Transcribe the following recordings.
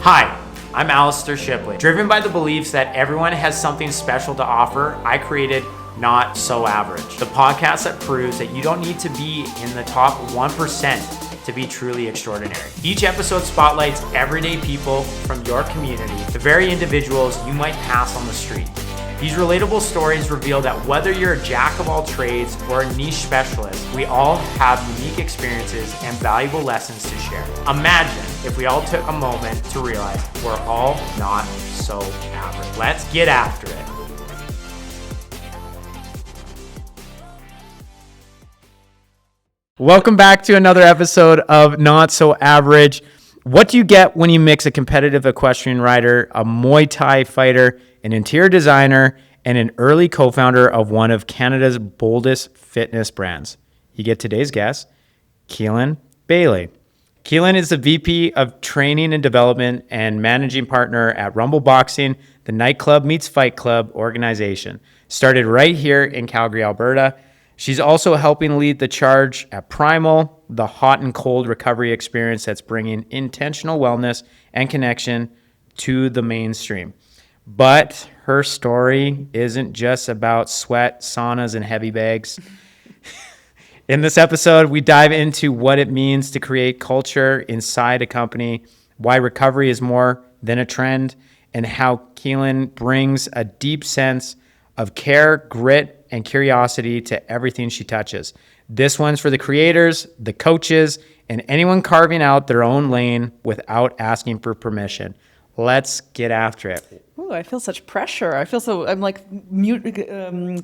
Hi, I'm Alistair Shipley. Driven by the beliefs that everyone has something special to offer, I created Not So Average, the podcast that proves that you don't need to be in the top 1% to be truly extraordinary. Each episode spotlights everyday people from your community, the very individuals you might pass on the street. These relatable stories reveal that whether you're a jack of all trades or a niche specialist, we all have unique experiences and valuable lessons to share. Imagine if we all took a moment to realize we're all not so average. Let's get after it. Welcome back to another episode of Not So Average. What do you get when you mix a competitive equestrian rider, a Muay Thai fighter, an interior designer, and an early co-founder of one of Canada's boldest fitness brands? You get today's guest, Kealen Bailey. Kealan is the VP of Training and Development and Managing Partner at Rumble Boxing, the nightclub meets fight club organization. Started right here in Calgary, Alberta. She's also helping lead the charge at PRML, the hot and cold recovery experience that's bringing intentional wellness and connection to the mainstream. But her story isn't just about sweat, saunas, and heavy bags. In this episode, we dive into what it means to create culture inside a company, why recovery is more than a trend, and how Kealan brings a deep sense of care, grit, and curiosity to everything she touches. This one's for the creators, the coaches, and anyone carving out their own lane without asking for permission. Let's get after it. Ooh, I feel such pressure. I'm like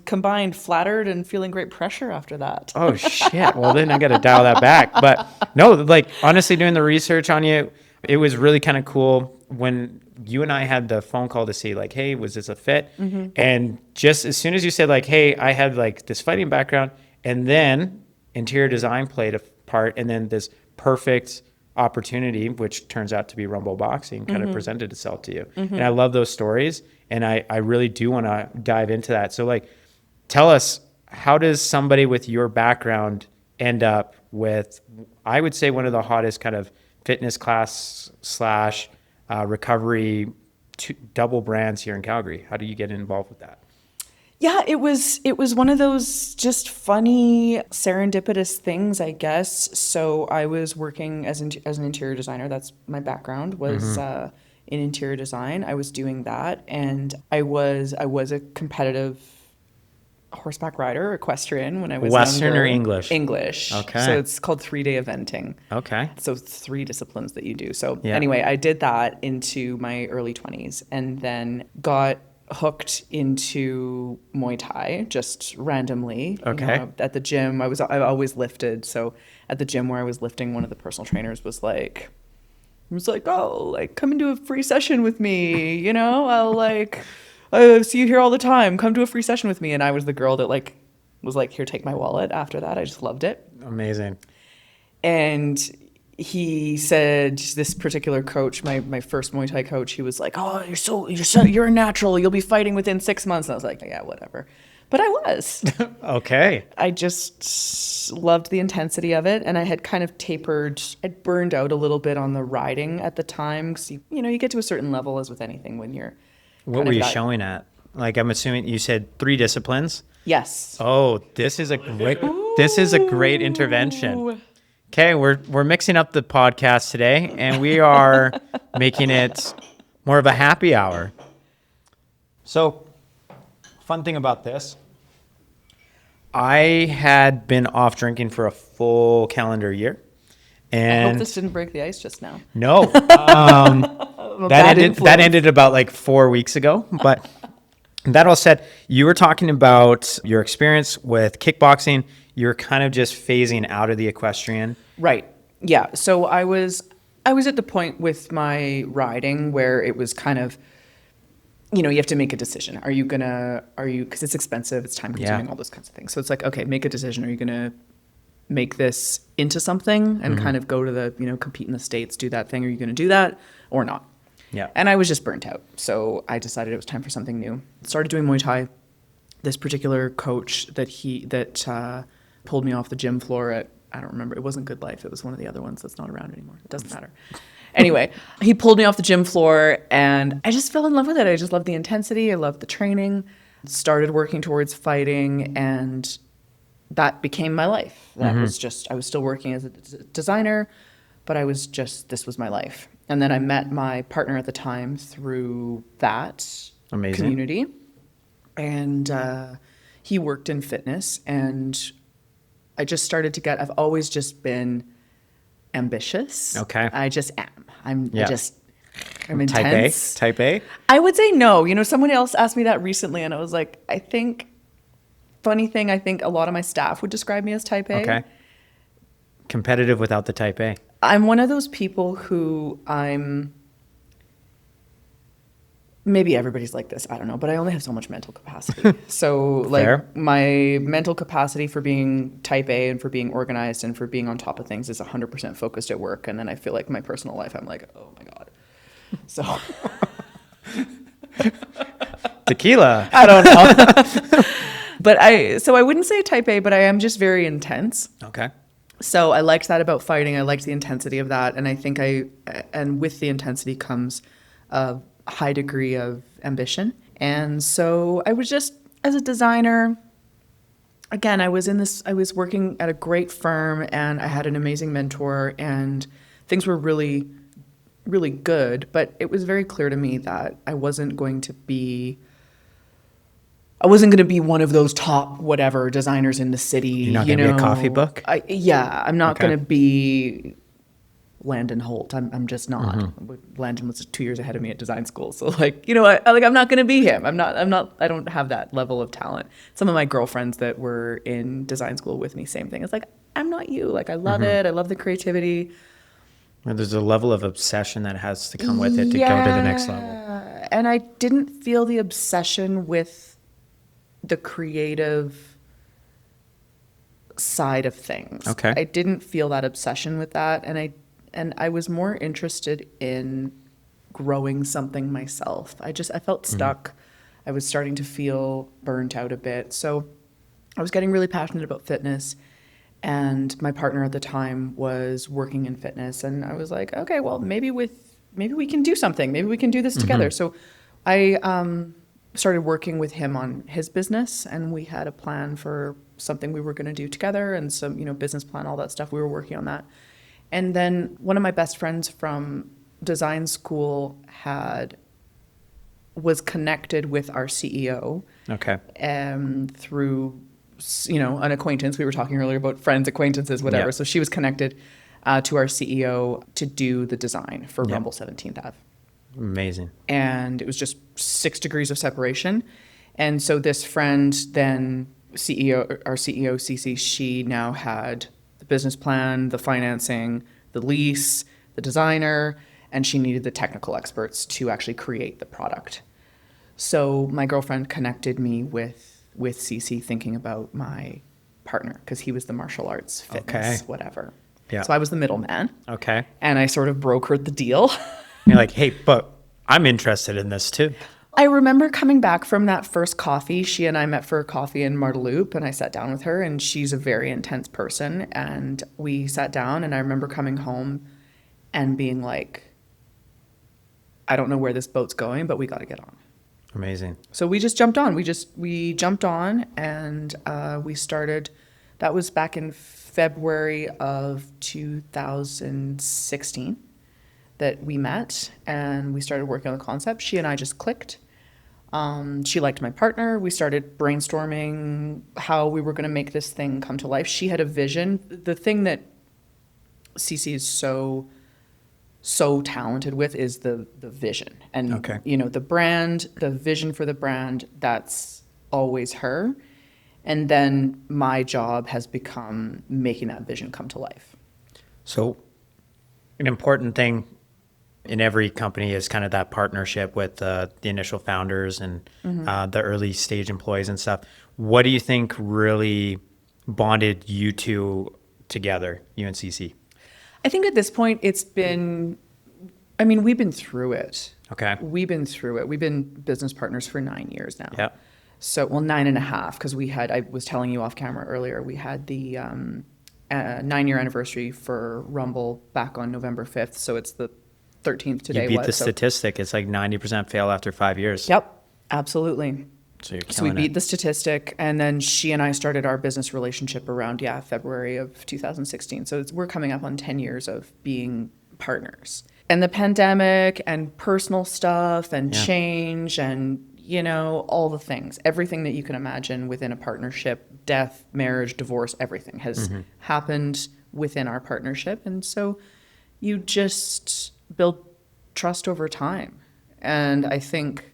combined flattered and feeling great pressure after that. Oh, shit. Well, then I got to dial that back. But no, like honestly, doing the research on you, it was really kind of cool when you and I had the phone call to see like, hey, was this a fit? Mm-hmm. And just as soon as you said like, hey, I had like this fighting background, and then interior design played a part, and then this perfect opportunity, which turns out to be Rumble Boxing, kind of presented itself to you. Mm-hmm. And I love those stories, and I really do want to dive into that. So like, tell us, how does somebody with your background end up with, I would say, one of the hottest kind of fitness class / recovery double brands here in Calgary? How do you get involved with that? Yeah, it was one of those just funny serendipitous things, I guess. So I was working as an interior designer. That's my background, was in interior design. I was doing that, and I was a competitive horseback rider, equestrian, when I was Western younger. or English? English. Okay. So it's called 3-day eventing. Okay. So it's 3 disciplines that you do. So yeah. Anyway, I did that into my early 20s, and then got hooked into Muay Thai just randomly. Okay. You know, at the gym, I always lifted. So at the gym where I was lifting, one of the personal trainers was like, oh, like, come and do a free session with me. You know, I'll see you here all the time. Come do a free session with me. And I was the girl that like was like, here, take my wallet. After that, I just loved it. Amazing. And he said, this particular coach, my first Muay Thai coach, he was like, oh, you're a natural. You'll be fighting within 6 months. And I was like, yeah, whatever. But I was. Okay. I just loved the intensity of it. And I had kind of tapered, I'd burned out a little bit on the riding at the time. Because, you get to a certain level, as with anything, when you're... What were you showing at? Like, I'm assuming you said 3 disciplines? Yes. Oh, this is a great intervention. Okay, we're mixing up the podcast today, and we are making it more of a happy hour. So, fun thing about this, I had been off drinking for a full calendar year. And I hope this didn't break the ice just now. No. That ended about like 4 weeks ago. But that all said, you were talking about your experience with kickboxing. You're kind of just phasing out of the equestrian. Right. Yeah. So I was at the point with my riding where it was kind of, you have to make a decision. Because it's expensive, it's time consuming, all those kinds of things. So it's like, okay, make a decision. Are you going to make this into something and kind of go to the, compete in the States, do that thing? Are you going to do that or not? Yeah. And I was just burnt out. So I decided it was time for something new. Started doing Muay Thai. This particular coach that pulled me off the gym floor at, I don't remember, it wasn't Good Life. It was one of the other ones that's not around anymore. It doesn't matter. Anyway, he pulled me off the gym floor and I just fell in love with it. I just loved the intensity. I loved the training. Started working towards fighting, and that became my life. That was just, I was still working as a designer, but this was my life. And then I met my partner at the time through that community. And he worked in fitness, and I just started to I've always just been ambitious. Okay. I just am. I'm Type intense. Type A? I would say no. Someone else asked me that recently, and I was like, I think a lot of my staff would describe me as type A. Okay. Competitive without the type A. I'm one of those people who maybe everybody's like this, I don't know, but I only have so much mental capacity. So Fair. My mental capacity for being type A and for being organized and for being on top of things is 100% focused at work. And then I feel like my personal life, I'm like, oh my God. So Tequila. I don't know. But I wouldn't say type A, but I am just very intense. Okay. So I liked that about fighting. I liked the intensity of that. And I think and with the intensity comes a high degree of ambition. And so I was just, as a designer, again, I was working at a great firm, and I had an amazing mentor, and things were really, really good. But it was very clear to me that I wasn't going to be one of those top whatever designers in the city. You're not going to be a coffee book? I'm not going to be Landon Holt. I'm just not. Landon was 2 years ahead of me at design school. So I'm not going to be him. I don't have that level of talent. Some of my girlfriends that were in design school with me, same thing. It's like, I'm not you. I love it. I love the creativity. Well, there's a level of obsession that has to come with it to go to the next level. And I didn't feel the obsession with the creative side of things. Okay. I didn't feel that obsession with that. And I was more interested in growing something myself. I felt stuck. I was starting to feel burnt out a bit. So I was getting really passionate about fitness, and my partner at the time was working in fitness, and I was like, okay, well, maybe we can do something. Maybe we can do this together. So I started working with him on his business, and we had a plan for something we were going to do together, and some, business plan, all that stuff. We were working on that. And then one of my best friends from design school was connected with our CEO. Okay. Through, an acquaintance. We were talking earlier about friends, acquaintances, whatever. Yep. So she was connected to our CEO to do the design for Rumble 17th Ave. Amazing. And it was just 6 degrees of separation. And so this friend, then our CEO, Cece, she now had the business plan, the financing, the lease, the designer, and she needed the technical experts to actually create the product. So my girlfriend connected me with Cece, thinking about my partner, because he was the martial arts, fitness, whatever. Yeah. So I was the middleman. Okay. And I sort of brokered the deal. You're like, hey, but I'm interested in this too. I remember coming back from that first coffee. She and I met for a coffee in Marteloup, and I sat down with her, and she's a very intense person. And we sat down, and I remember coming home and being like, I don't know where this boat's going, but we got to get on. Amazing. So we just jumped on. We jumped on, and we started. That was back in February of 2016 that we met, and we started working on the concept. She and I just clicked. She liked my partner. We started brainstorming how we were going to make this thing come to life. She had a vision. The thing that Cece is so talented with is the vision. And, the brand, the vision for the brand, that's always her. And then my job has become making that vision come to life. So an important thing in every company is kind of that partnership with the initial founders and the early stage employees and stuff. What do you think really bonded you two together, you and Cece? I think at this point we've been through it. Okay. We've been through it. We've been business partners for 9 years now. Yeah. So, 9.5, because I was telling you off camera earlier, we had the 9-year anniversary for Rumble back on November 5th. So it's the 13th today. You beat the statistic. It's like 90% fail after 5 years. Yep, absolutely. So you're So we killing beat it. the statistic, and then she and I started our business relationship around, February of 2016. So we're coming up on 10 years of being partners. And the pandemic and personal stuff and change and, all the things, everything that you can imagine within a partnership, death, marriage, divorce, everything has happened within our partnership. And so you just build trust over time. And I think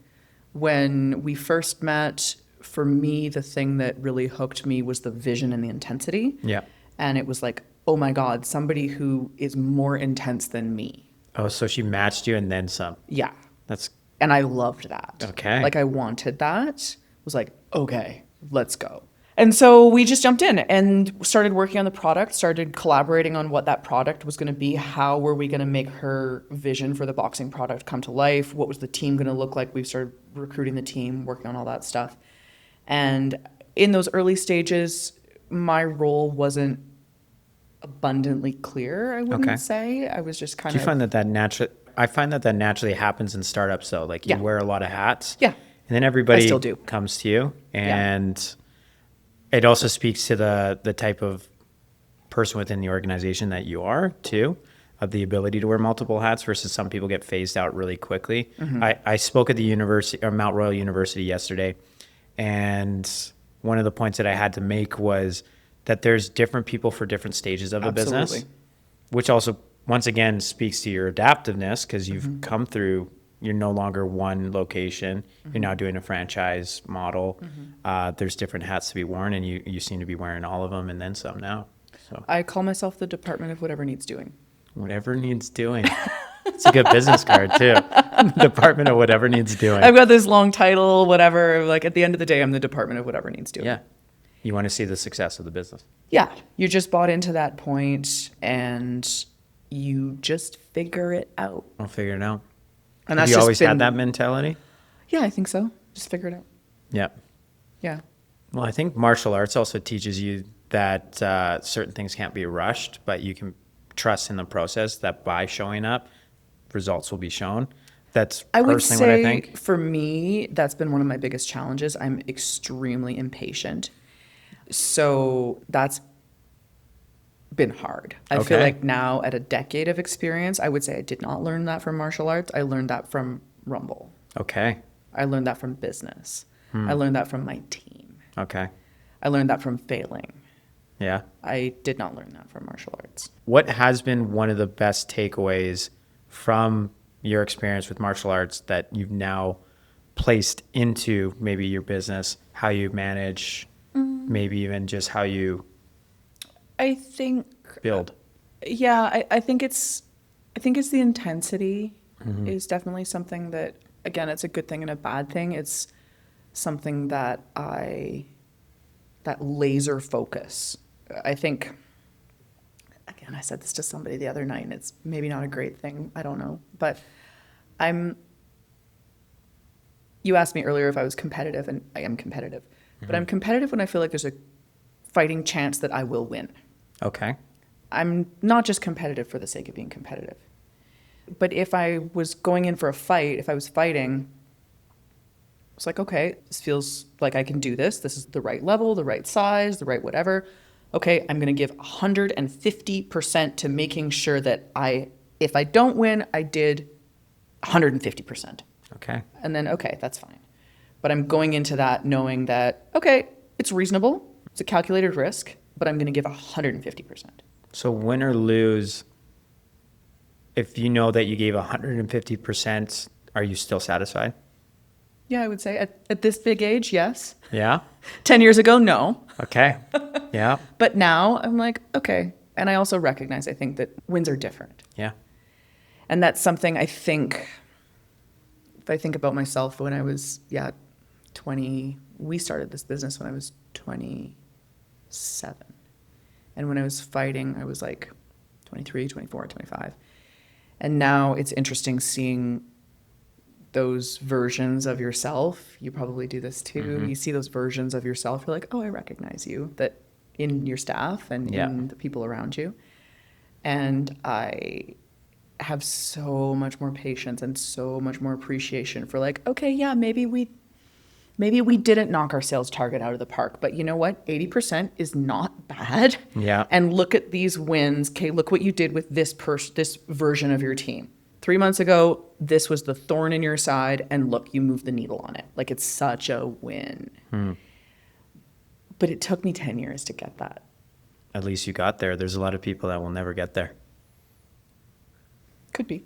when we first met, for me, the thing that really hooked me was the vision and the intensity. Yeah. And it was like, oh my God, somebody who is more intense than me. Oh, so she matched you and then some. Yeah. That's And I loved that. Okay. Like I wanted that. Was like, okay, let's go. And so we just jumped in and started working on the product, started collaborating on what that product was going to be. How were we going to make her vision for the boxing product come to life? What was the team going to look like? We started recruiting the team, working on all that stuff. And in those early stages, my role wasn't abundantly clear, I wouldn't say. I was just kind Do of... you find that naturally? I find that naturally happens in startups though. Like you wear a lot of hats. Yeah. And then everybody still do. comes to you. And it also speaks to the type of person within the organization that you are too, of the ability to wear multiple hats versus some people get phased out really quickly. I spoke at the university or Mount Royal University yesterday, and one of the points that I had to make was that there's different people for different stages of a business, which also once again speaks to your adaptiveness because you've come through. You're no longer one location. You're now doing a franchise model. There's different hats to be worn, and you seem to be wearing all of them and then some now. So I call myself the department of whatever needs doing. Whatever needs doing. It's a good business card too. Department of whatever needs doing. I've got this long title, whatever. Like at the end of the day, I'm the department of whatever needs doing. Yeah. You want to see the success of the business. Yeah. You just bought into that point and you just figure it out. I'll figure it out. And Have that's you just always been, had that mentality? Yeah, I think so. Just figure it out. Yeah. Yeah. Well, I think martial arts also teaches you that certain things can't be rushed, but you can trust in the process that by showing up, results will be shown. That's personally what I think. For me, that's been one of my biggest challenges. I'm extremely impatient. So that's been hard. I feel like now at a decade of experience, I would say I did not learn that from martial arts. I learned that from Rumble. Okay. I learned that from business. I learned that from my team. Okay. I learned that from failing. Yeah. I did not learn that from martial arts. What has been one of the best takeaways from your experience with martial arts that you've now placed into maybe your business, how you manage, maybe even just how you I think build? Yeah, I think it's the intensity is definitely something that, again, it's a good thing and a bad thing. It's something that that laser focus. I think, again, I said this to somebody the other night, and it's maybe not a great thing. I don't know, but you asked me earlier if I was competitive, and I am competitive, but I'm competitive when I feel like there's a fighting chance that I will win. Okay. I'm not just competitive for the sake of being competitive. But if I was going in for a fight, if I was fighting, it's like, okay, this feels like I can do this. This is the right level, the right size, the right whatever. Okay, I'm going to give 150% to making sure that if I don't win, I did 150%. Okay. And then, okay, that's fine. But I'm going into that knowing that, okay, it's reasonable. It's a calculated risk, but I'm going to give 150%. So win or lose, if you know that you gave 150%, are you still satisfied? Yeah, I would say at this big age, yes. Yeah. 10 years ago, no. Okay. Yeah. But now I'm like, okay. And I also recognize, I think that wins are different. Yeah. And that's something I think, if I think about myself when I was, 20, we started this business when I was 27. And when I was fighting, I was like 23, 24, 25. And now it's interesting seeing those versions of yourself. You probably do this too. You see those versions of yourself. You're like, oh, I recognize you, that in your staff and in the people around you. And I have so much more patience and so much more appreciation for like, okay, yeah, maybe we didn't knock our sales target out of the park, but you know what? 80% is not bad. Yeah. And look at these wins. Okay, look what you did with this version of your team. 3 months ago, this was the thorn in your side, and look, you moved the needle on it. Like, it's such a win. But it took me 10 years to get that. At least you got there. There's a lot of people that will never get there. Could be.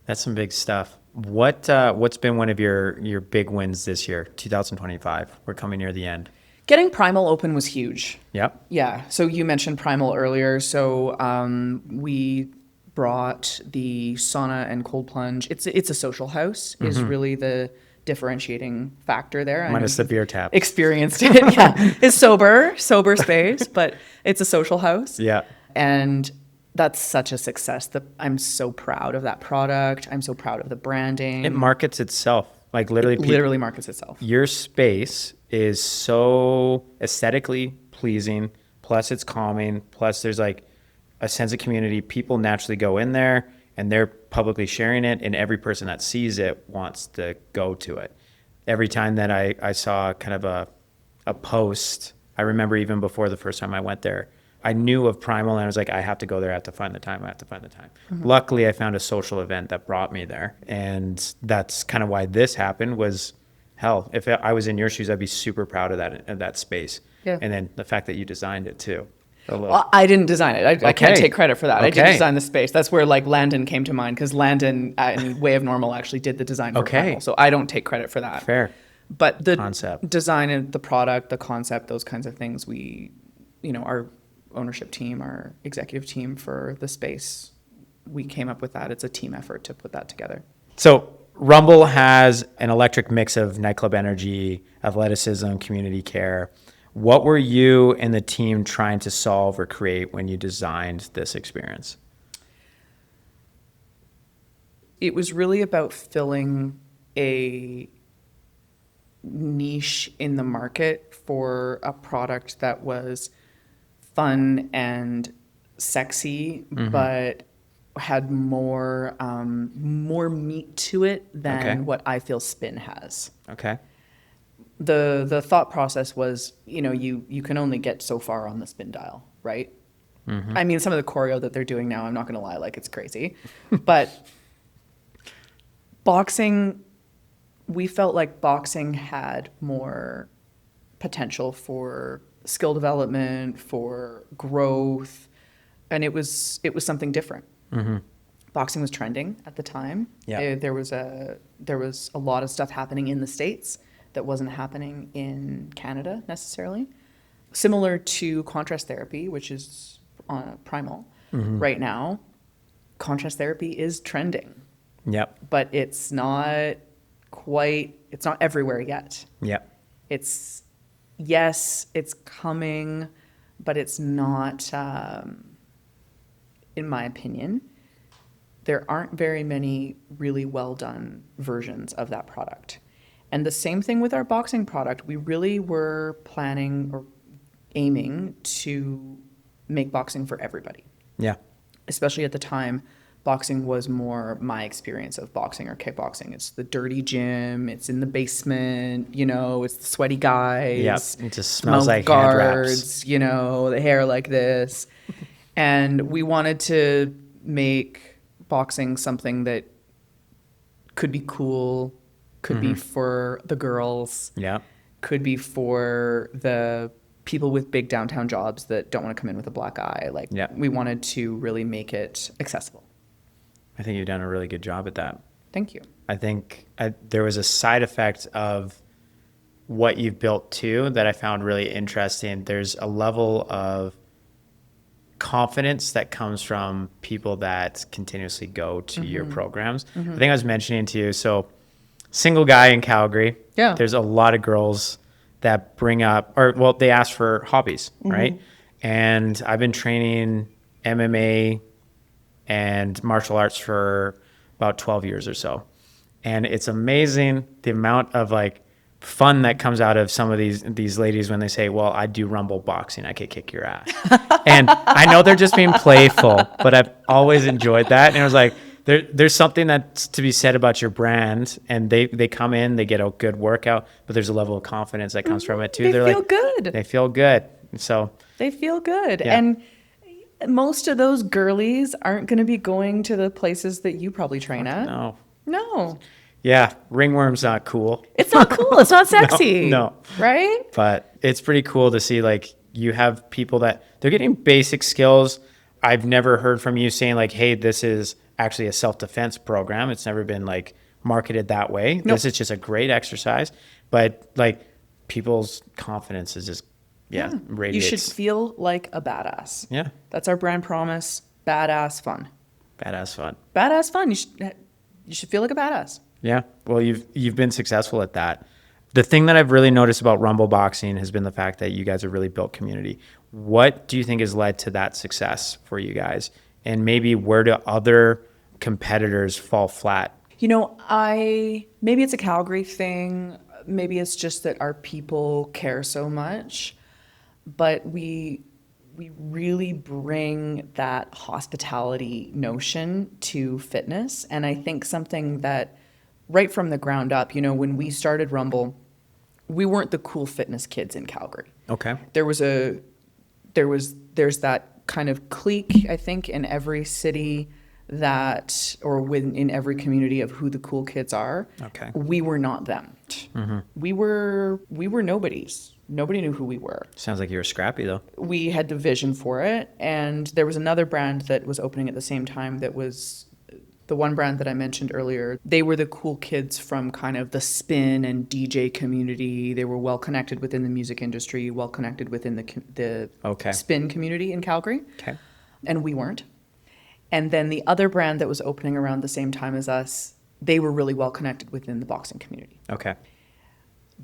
That's some big stuff. What's been one of your big wins this year, 2025? We're coming near the end. Getting Primal open was huge. Yep. Yeah. So you mentioned Primal earlier. So we brought the sauna and cold plunge. It's a social house is really the differentiating factor there. Minus the beer tap. Experienced it. Yeah. It's sober space, but it's a social house. Yeah. And that's such a success. I'm so proud of that product. I'm so proud of the branding. It markets itself. Like literally, literally markets itself. Your space is so aesthetically pleasing. Plus it's calming. Plus there's like a sense of community. People naturally go in there and they're publicly sharing it. And every person that sees it wants to go to it. Every time that I saw kind of a post, I remember even before the first time I went there, I knew of Primal and I was like, I have to go there. I have to find the time. Luckily, I found a social event that brought me there. And that's kind of why this happened was, hell, if I was in your shoes, I'd be super proud of that space. Yeah. And then the fact that you designed it too. Well, I didn't design it. I can't take credit for that. Okay. I did design the space. That's where like Landon came to mind because Landon in Way of Normal actually did the design for Primal. So I don't take credit for that. Fair. But the concept, design and the product, the concept, those kinds of things, our ownership team, our executive team for the space, we came up with that. It's a team effort to put that together. So Rumble has an electric mix of nightclub energy, athleticism, community care. What were you and the team trying to solve or create when you designed this experience? It was really about filling a niche in the market for a product that was fun and sexy, but had more meat to it than what I feel spin has. Okay. The thought process was, you can only get so far on the spin dial, right? I mean, some of the choreo that they're doing now, I'm not going to lie, like it's crazy. But boxing, we felt like boxing had more potential for skill development, for growth, and it was something different. Boxing was trending at the time. Yeah. There was a lot of stuff happening in the States that wasn't happening in Canada necessarily. Similar to contrast therapy, which is on Primal right now. Contrast therapy is trending. Yep. But it's not everywhere yet. Yep. It's coming, but it's not, in my opinion, there aren't very many really well done versions of that product. And the same thing with our boxing product. We really were planning or aiming to make boxing for everybody. Yeah. Especially at the time, boxing was more my experience of boxing or kickboxing. It's the dirty gym. It's in the basement. It's the sweaty guys. Yep. It just smells like guards, hand wraps. The hair like this. And we wanted to make boxing something that could be cool, could be for the girls, could be for the people with big downtown jobs that don't want to come in with a black eye. We wanted to really make it accessible. I think you've done a really good job at that. Thank you. I think there was a side effect of what you've built too that I found really interesting. There's a level of confidence that comes from people that continuously go to your programs. I think I was mentioning to you, so single guy in Calgary. Yeah. There's a lot of girls that bring up, they ask for hobbies, right? And I've been training MMA and martial arts for about 12 years or so. And it's amazing the amount of fun that comes out of some of these ladies when they say, well, I do Rumble boxing, I could kick your ass. And I know they're just being playful, but I've always enjoyed that. And I was like, there's something that's to be said about your brand, and they come in, they get a good workout, but there's a level of confidence that comes from it too. They feel good. They feel good. So they feel good. Yeah. And most of those girlies aren't going to be going to the places that you probably train at. No. Yeah, ringworm's not cool. It's not cool. It's not sexy. No. Right? But it's pretty cool to see, like, you have people that they're getting basic skills. I've never heard from you saying, like, hey, this is actually a self-defense program. It's never been, like, marketed that way. Nope. This is just a great exercise. But, like, people's confidence is just, radiates. You should feel like a badass. Yeah. That's our brand promise. Badass fun. Badass fun. Badass fun. You should feel like a badass. Yeah. Well, you've been successful at that. The thing that I've really noticed about Rumble Boxing has been the fact that you guys have really built community. What do you think has led to that success for you guys? And maybe where do other competitors fall flat? You know, maybe it's a Calgary thing. Maybe it's just that our people care so much, but we really bring that hospitality notion to fitness. And I think something that right from the ground up, you know, when we started Rumble, we weren't the cool fitness kids in Calgary. Okay. There's that kind of clique, I think, in every city in every community of who the cool kids are. Okay. We were not them. Mm-hmm. We were nobodies. Nobody knew who we were. Sounds like you were scrappy though. We had the vision for it, and there was another brand that was opening at the same time that was the one brand that I mentioned earlier. They were the cool kids from kind of the spin and DJ community. They were well connected within the music industry, well connected within the spin community in Calgary. Okay. And we weren't. And then the other brand that was opening around the same time as us, they were really well connected within the boxing community. Okay.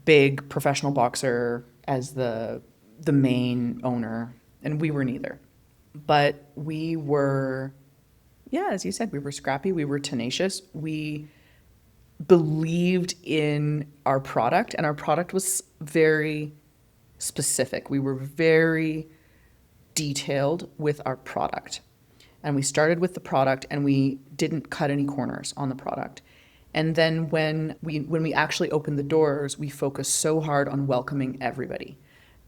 Big professional boxer as the main owner, and we were neither. But we were, as you said, we were scrappy, we were tenacious, we believed in our product, and our product was very specific. We were very detailed with our product. And we started with the product, and we didn't cut any corners on the product. And then when we actually opened the doors, we focused so hard on welcoming everybody,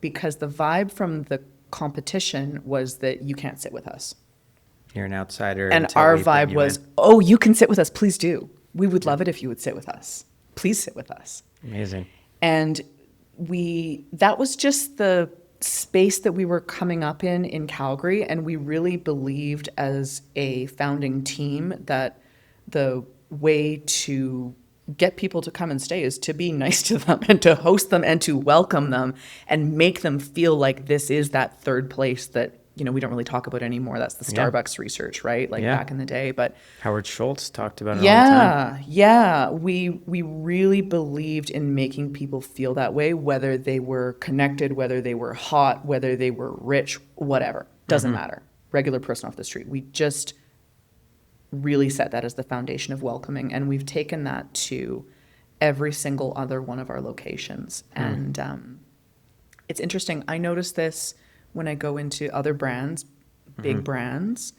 because the vibe from the competition was that you can't sit with us. You're an outsider. And our vibe was, you can sit with us. Please do. We would love it if you would sit with us. Please sit with us. Amazing. And that was just the space that we were coming up in Calgary. And we really believed as a founding team that the way to get people to come and stay is to be nice to them and to host them and to welcome them and make them feel like this is that third place that, you know, we don't really talk about anymore. That's the Starbucks research, right? Like back in the day, but Howard Schultz talked about it all the time. Yeah. We really believed in making people feel that way, whether they were connected, whether they were hot, whether they were rich, whatever. Doesn't matter. Regular person off the street. We just really set that as the foundation of welcoming, and we've taken that to every single other one of our locations. And it's interesting. I noticed this when I go into other brands, big brands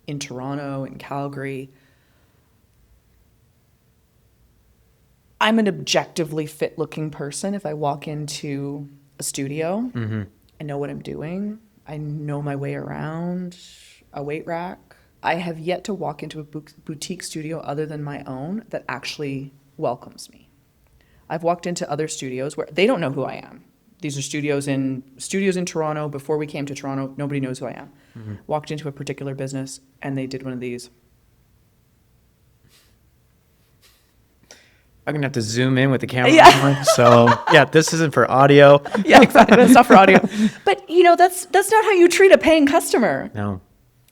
in Toronto, in Calgary. I'm an objectively fit looking person. If I walk into a studio, I know what I'm doing. I know my way around a weight rack. I have yet to walk into a boutique studio other than my own that actually welcomes me. I've walked into other studios where they don't know who I am. These are studios in Toronto. Before we came to Toronto, nobody knows who I am. Walked into a particular business and they did one of these. I'm going to have to zoom in with the camera. So this isn't for audio. Yeah, exactly. That's not for audio. But you know, that's not how you treat a paying customer. No.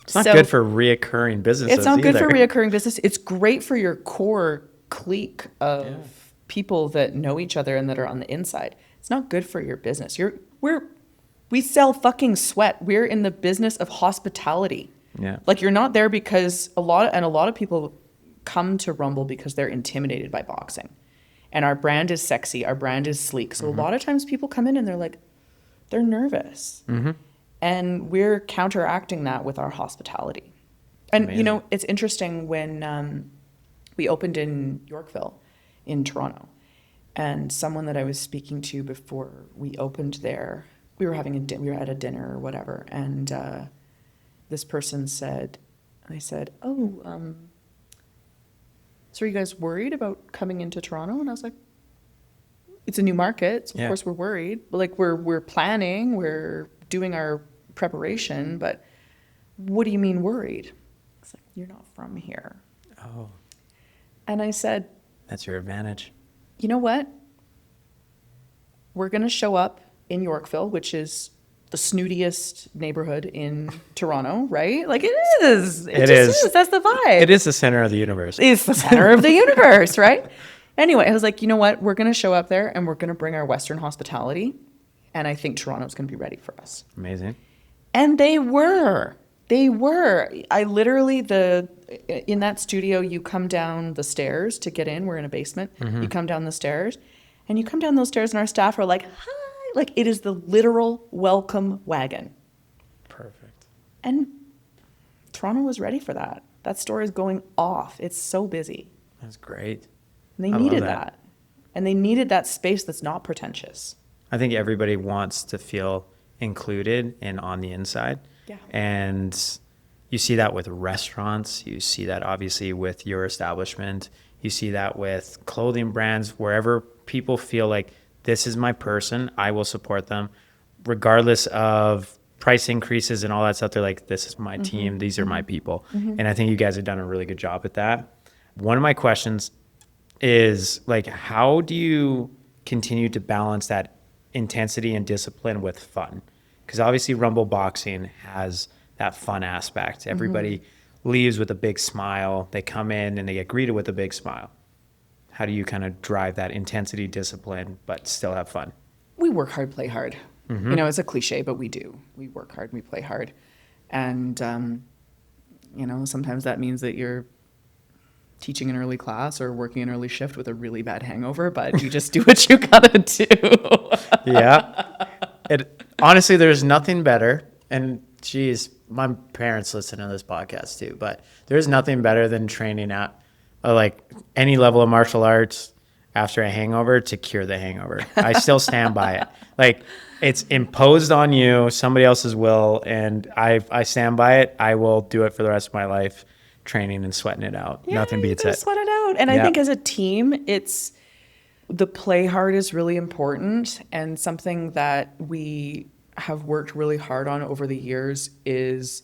It's not good for reoccurring businesses. It's not either. good for reoccurring business. It's great for your core clique of people that know each other and that are on the inside. It's not good for your business. We sell fucking sweat. We're in the business of hospitality. Yeah. Like, you're not there because a lot of people come to Rumble because they're intimidated by boxing. And our brand is sexy. Our brand is sleek. So a lot of times people come in and they're like, they're nervous. And we're counteracting that with our hospitality. And, Amazing. it's interesting when we opened in Yorkville in Toronto, and someone that I was speaking to before we opened there, we were at a dinner or whatever, and this person said, "Oh, so are you guys worried about coming into Toronto?" And I was like, "It's a new market, so of course we're worried. But like we're planning, we're doing our preparation, but what do you mean worried?" It's like, "You're not from here." Oh, And I said, that's your advantage. "You know what? We're going to show up in Yorkville, which is the snootiest neighborhood in Toronto, right? Like it is. It just is. That's the vibe. It is the center of the universe. It's the center of the universe, right?" Anyway, I was like, "You know what? We're going to show up there and we're going to bring our Western hospitality. And I think Toronto's going to be ready for us." Amazing. And they were. They were. I literally, in that studio, you come down the stairs to get in. We're in a basement. You come down the stairs, and you come down those stairs, and our staff are like, "Hi." Like, it is the literal welcome wagon. Perfect. And Toronto was ready for that. That store is going off. It's so busy. That's great. And they I love needed that. that. And they needed that space that's not pretentious. I think everybody wants to feel included and on the inside. Yeah. And you see that with restaurants. You see that obviously with your establishment. You see that with clothing brands, wherever people feel like this is my person, I will support them regardless of price increases and all that stuff. They're like, this is my team. These are my people. And I think you guys have done a really good job at that. One of my questions is like, how do you continue to balance that intensity and discipline with fun? Because obviously Rumble Boxing has that fun aspect. Everybody leaves with a big smile. They come in and they get greeted with a big smile. How do you kind of drive that intensity, discipline, but still have fun? We work hard, play hard. It's a cliche, but we do. We work hard, we play hard. And, sometimes that means that you're teaching an early class or working an early shift with a really bad hangover, but you just do what you gotta do. Yeah. Honestly, there's nothing better. And geez, my parents listen to this podcast too, but there's nothing better than training at like any level of martial arts after a hangover to cure the hangover. I still stand by it. Like it's imposed on you, somebody else's will, and I stand by it. I will do it for the rest of my life, training and sweating it out. Yeah, Nothing beats you it. gotta sweat it out. And I think as a team, the play hard is really important, and something that we have worked really hard on over the years is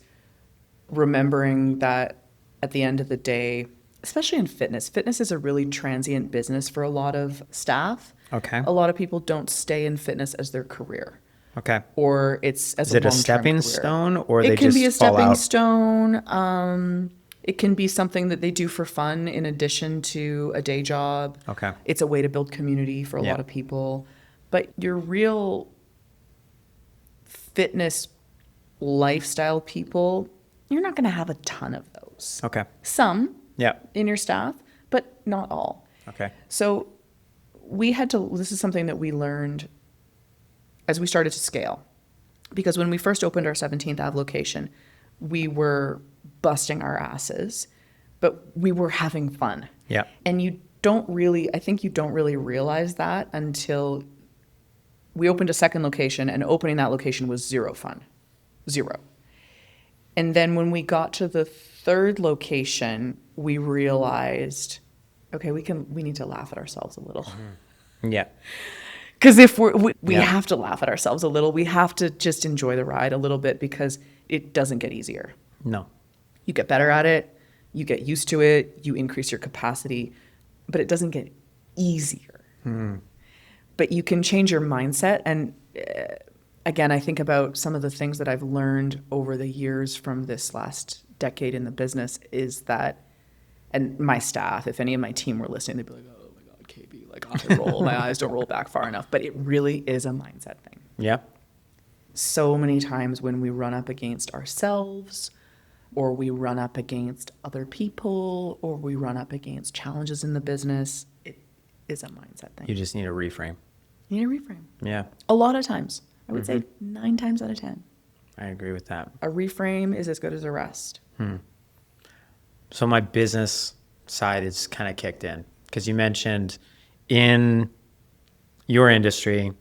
remembering that at the end of the day, especially in fitness is a really transient business for a lot of staff. Okay. A lot of people don't stay in fitness as their career. Okay. Or it's as Is a it a long-term stepping career. stone, or It they can just be a fall stepping out? stone. It can be something that they do for fun in addition to a day job. Okay. It's a way to build community for a lot of people. But your real fitness lifestyle people, you're not going to have a ton of those. Okay. Some Yeah. in your staff, but not all. Okay. So this is something that we learned as we started to scale. Because when we first opened our 17th Ave location, we were busting our asses, but we were having fun. Yeah. And I think you don't really realize that until we opened a second location, and opening that location was zero fun. Zero. And then when we got to the third location, we realized, okay, we need to laugh at ourselves a little. Yeah. Because if we have to laugh at ourselves a little, we have to just enjoy the ride a little bit, because it doesn't get easier. No. You get better at it, you get used to it, you increase your capacity, but it doesn't get easier. But you can change your mindset. And again, I think about some of the things that I've learned over the years from this last decade in the business is that, and my staff, if any of my team were listening, they'd be like, "Oh my God, KB, like my eyes don't roll back far enough." But it really is a mindset thing. Yeah. So many times when we run up against ourselves, or we run up against other people, or we run up against challenges in the business, is a mindset thing. You just need a reframe. You need a reframe. Yeah, A lot of times. I would say 9 times out of 10. I agree with that. A reframe is as good as a rest. So my business side is kind of kicked in because you mentioned in your industry,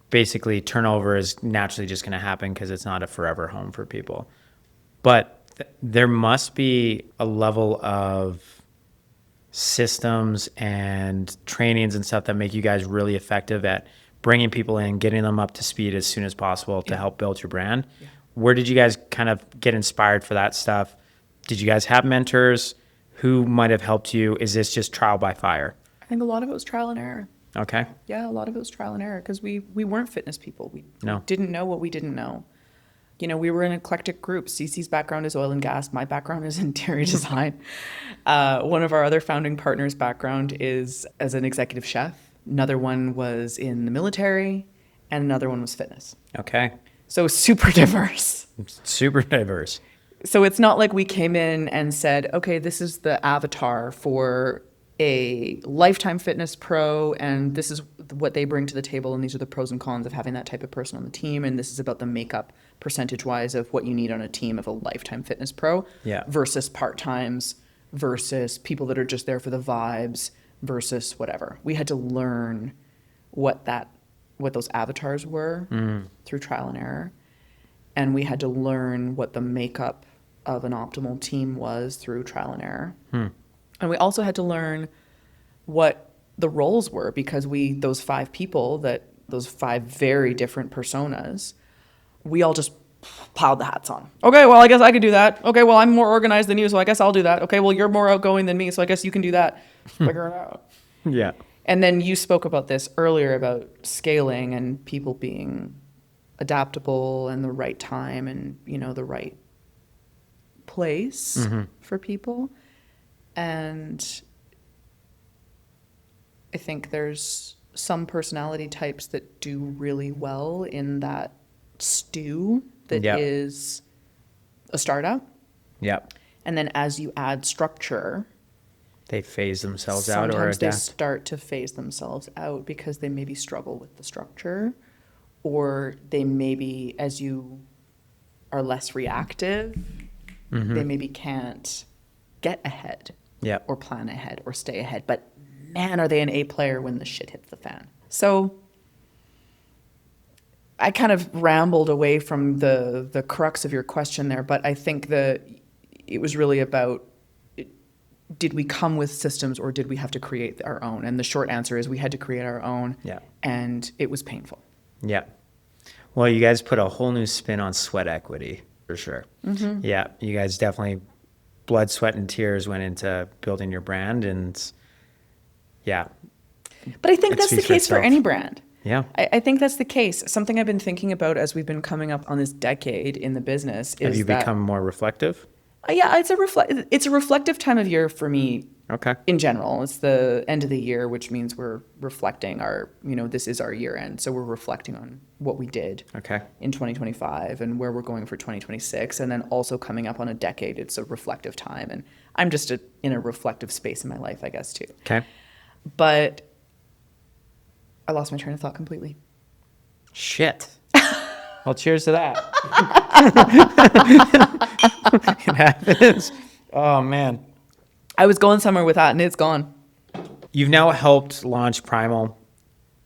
basically turnover is naturally just going to happen because it's not a forever home for people. But there must be a level of systems and trainings and stuff that make you guys really effective at bringing people in, getting them up to speed as soon as possible to help build your brand. Yeah. Where did you guys kind of get inspired for that stuff? Did you guys have mentors? Who might have helped you? Is this just trial by fire? I think a lot of it was trial and error. Okay. Yeah, a lot of it was trial and error because we weren't fitness people. We No. didn't know what we didn't know. You know, we were an eclectic group. Cece's background is oil and gas. My background is interior design. One of our other founding partners' background is as an executive chef. Another one was in the military, and another one was fitness. Okay. So super diverse. Super diverse. So it's not like we came in and said, okay, this is the avatar for a lifetime fitness pro, and this is what they bring to the table, and these are the pros and cons of having that type of person on the team, and this is about the makeup percentage-wise of what you need on a team of a lifetime fitness pro versus part-times versus people that are just there for the vibes versus whatever. We had to learn what those avatars were through trial and error, and we had to learn what the makeup of an optimal team was through trial and error. And we also had to learn what the roles were because those 5 people, those 5 very different personas, we all just piled the hats on. Okay, well, I guess I could do that. Okay, well, I'm more organized than you, so I guess I'll do that. Okay, well, you're more outgoing than me, so I guess you can do that. Figure it out. Yeah. And then you spoke about this earlier about scaling and people being adaptable and the right time and, you know, the right place for people. And I think there's some personality types that do really well in that stew that is a startup. Yep. And then as you add structure, they phase themselves out or sometimes they adapt. start to phase themselves out because they maybe struggle with the structure, or they maybe, as you are less reactive, they maybe can't get ahead or plan ahead or stay ahead. But man, are they an A player when the shit hits the fan. So I kind of rambled away from the crux of your question there, but I think that it was really about, did we come with systems or did we have to create our own? And the short answer is we had to create our own, and it was painful. Yeah. Well, you guys put a whole new spin on sweat equity, for sure. Yeah, you guys definitely, blood, sweat, and tears went into building your brand, and But I think that's the case for any brand. Yeah. I think that's the case. Something I've been thinking about as we've been coming up on this decade in the business is Have you become more reflective? Yeah, it's a reflective time of year for me. Okay. In general, it's the end of the year, which means we're reflecting this is our year end. So we're reflecting on what we did in 2025 and where we're going for 2026. And then also coming up on a decade, it's a reflective time. And I'm just in a reflective space in my life, I guess, too. Okay. But I lost my train of thought completely. Shit. Well, cheers to that. It happens. Oh, man. I was going somewhere with that, and it's gone. You've now helped launch Primal,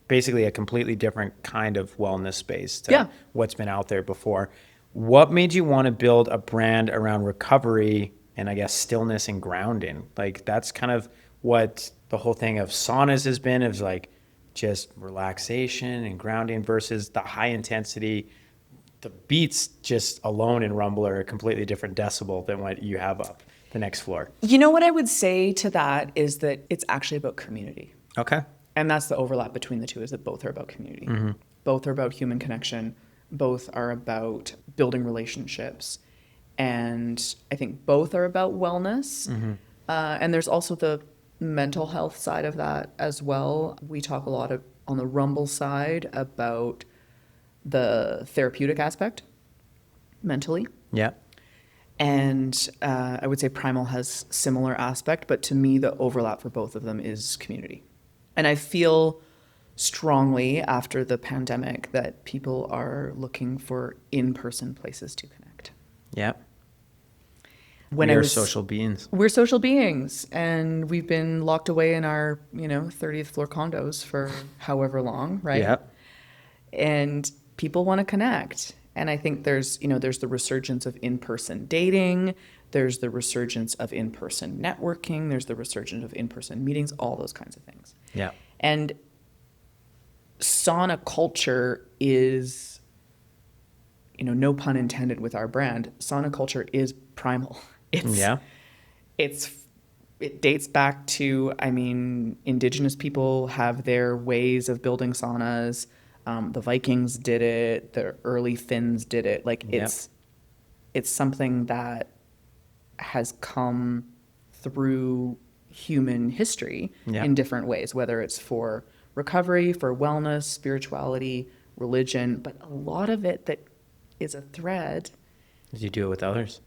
basically a completely different kind of wellness space to what's been out there before. What made you want to build a brand around recovery and, I guess, stillness and grounding? Like, that's kind of what the whole thing of saunas has been, is like just relaxation and grounding versus the high intensity. The beats just alone in Rumble are a completely different decibel than what you have up the next floor. You know what I would say to that is that it's actually about community. Okay. And that's the overlap between the two, is that both are about community. Both are about human connection. Both are about building relationships. And I think both are about wellness. And there's also the mental health side of that as well. We talk a lot on the Rumble side about the therapeutic aspect mentally. Yeah. And I would say Primal has similar aspect, but to me, the overlap for both of them is community. And I feel strongly after the pandemic that people are looking for in-person places to connect. Yep. When We are social beings. We're social beings, and we've been locked away in our, 30th floor condos for however long, right? Yep. And people want to connect. And I think there's the resurgence of in-person dating, there's the resurgence of in-person networking, there's the resurgence of in-person meetings, all those kinds of things. Yeah. And sauna culture is, no pun intended with our brand, sauna culture is primal. It dates back to, Indigenous people have their ways of building saunas. The Vikings did it. The early Finns did it. It's something that has come through human history in different ways, whether it's for recovery, for wellness, spirituality, religion. But a lot of it that is a thread As you do it with others.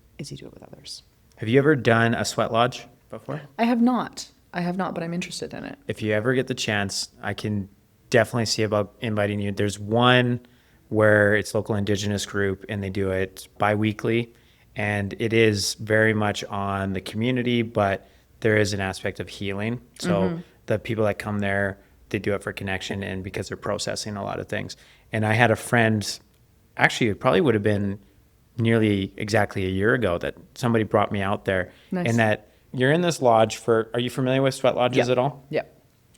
Have you ever done a sweat lodge before? I have not, but I'm interested in it. If you ever get the chance, I can definitely see about inviting you. There's one where it's local Indigenous group and they do it bi-weekly, and it is very much on the community, but there is an aspect of healing. So the people that come there, they do it for connection and because they're processing a lot of things. And I had a friend, actually it probably would have been nearly exactly a year ago, that somebody brought me out there. Nice. And that you're in this lodge for, are you familiar with sweat lodges at all? Yeah.